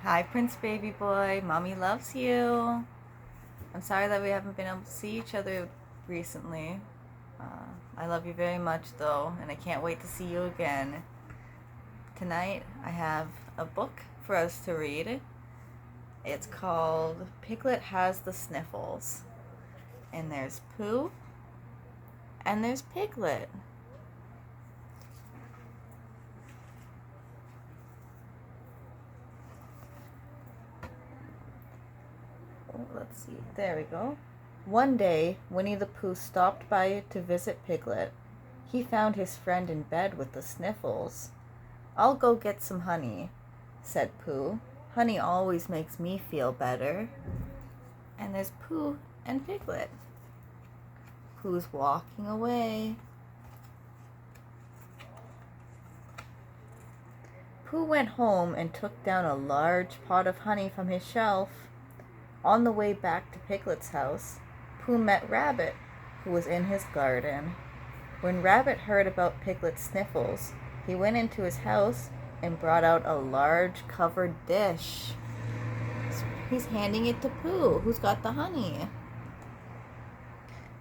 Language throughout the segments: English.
Hi, Prince Baby Boy. Mommy loves you. I'm sorry that we haven't been able to see each other recently. I love you very much, though, and I can't wait to see you again. Tonight, I have a book for us to read. It's called Piglet Has the Sniffles. And there's Pooh, and there's Piglet. Oh, let's see. There we go. One day, Winnie the Pooh stopped by to visit Piglet. He found his friend in bed with the sniffles. "I'll go get some honey," said Pooh. "Honey always makes me feel better." And there's Pooh and Piglet. Pooh's walking away. Pooh went home and took down a large pot of honey from his shelf. On the way back to Piglet's house, Pooh met Rabbit, who was in his garden. When Rabbit heard about Piglet's sniffles, he went into his house and brought out a large covered dish. He's handing it to Pooh, who's got the honey.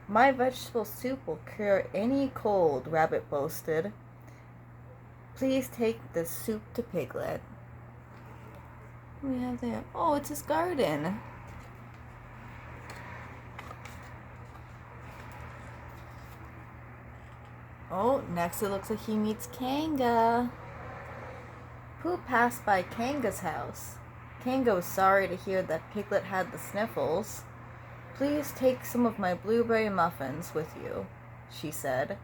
"My vegetable soup will cure any cold," Rabbit boasted. "Please take the soup to Piglet." What do we have there? Oh, it's his garden. Oh, next it looks like he meets Kanga. Pooh passed by Kanga's house. Kanga was sorry to hear that Piglet had the sniffles. "Please take some of my blueberry muffins with you," she said.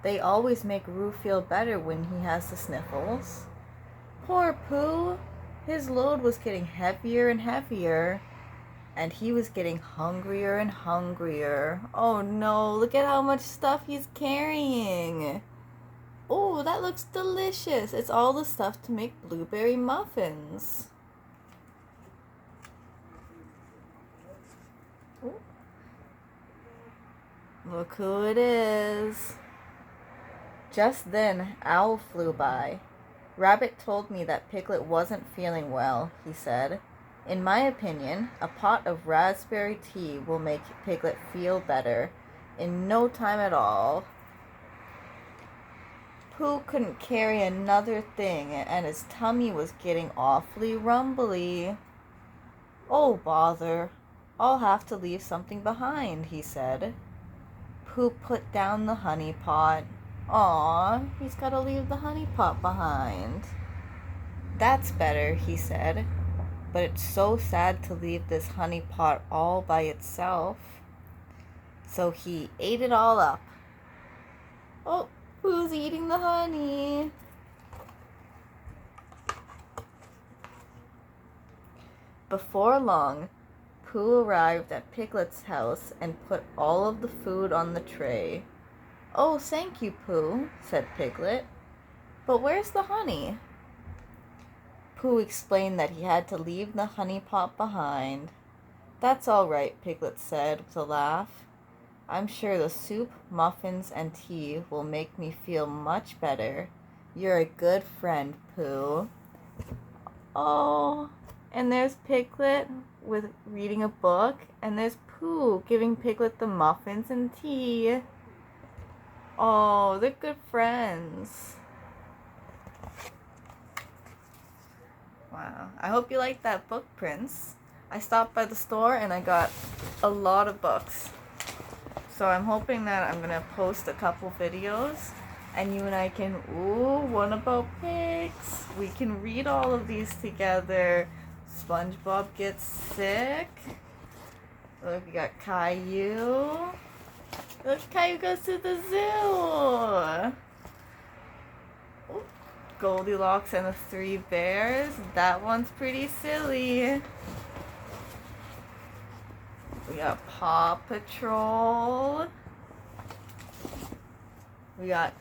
"They always make Roo feel better when he has the sniffles." Poor Pooh! His load was getting heavier and heavier, and he was getting hungrier and hungrier. Oh no, look at how much stuff he's carrying. Oh, that looks delicious. It's all the stuff to make blueberry muffins. Ooh. Look who it is. Just then, Owl flew by. "Rabbit told me that Piglet wasn't feeling well," he said. "In my opinion, a pot of raspberry tea will make Piglet feel better in no time at all." Pooh couldn't carry another thing, and his tummy was getting awfully rumbly. "Oh, bother. I'll have to leave something behind," he said. Pooh put down the honey pot. Aw, he's got to leave the honey pot behind. "That's better," he said. "But it's so sad to leave this honey pot all by itself." So he ate it all up. Oh, who's eating the honey? Before long, Pooh arrived at Piglet's house and put all of the food on the tray. "Oh, thank you, Pooh," said Piglet. "But where's the honey?" Pooh explained that he had to leave the honey pot behind. "That's all right," Piglet said with a laugh. "I'm sure the soup, muffins, and tea will make me feel much better. You're a good friend, Pooh." Oh, and there's Piglet with reading a book, and there's Pooh giving Piglet the muffins and tea. Oh, they're good friends. Wow. I hope you like that book, Prince. I stopped by the store and I got a lot of books. So I'm hoping that I'm going to post a couple videos and you and I can, one about pigs. We can read all of these together. SpongeBob gets sick. Look, we got Caillou. Look, Caillou goes to the zoo. Ooh, Goldilocks and the Three Bears. That one's pretty silly. We got Paw Patrol. We got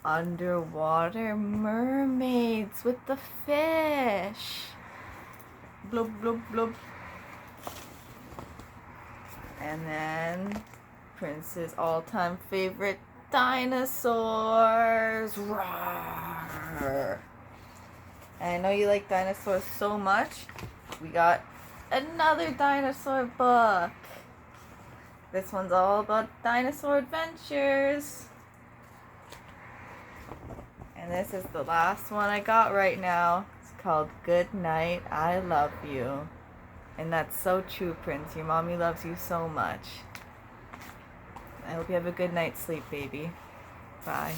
underwater mermaids with the fish. Blub, blub, blub. And then Prince's all-time favorite dinosaurs. Roar. And I know you like dinosaurs so much. We got another dinosaur book. This one's all about dinosaur adventures. And this is the last one I got right now. It's called Good Night, I Love You. And that's so true, Prince. Your mommy loves you so much. I hope you have a good night's sleep, baby. Bye.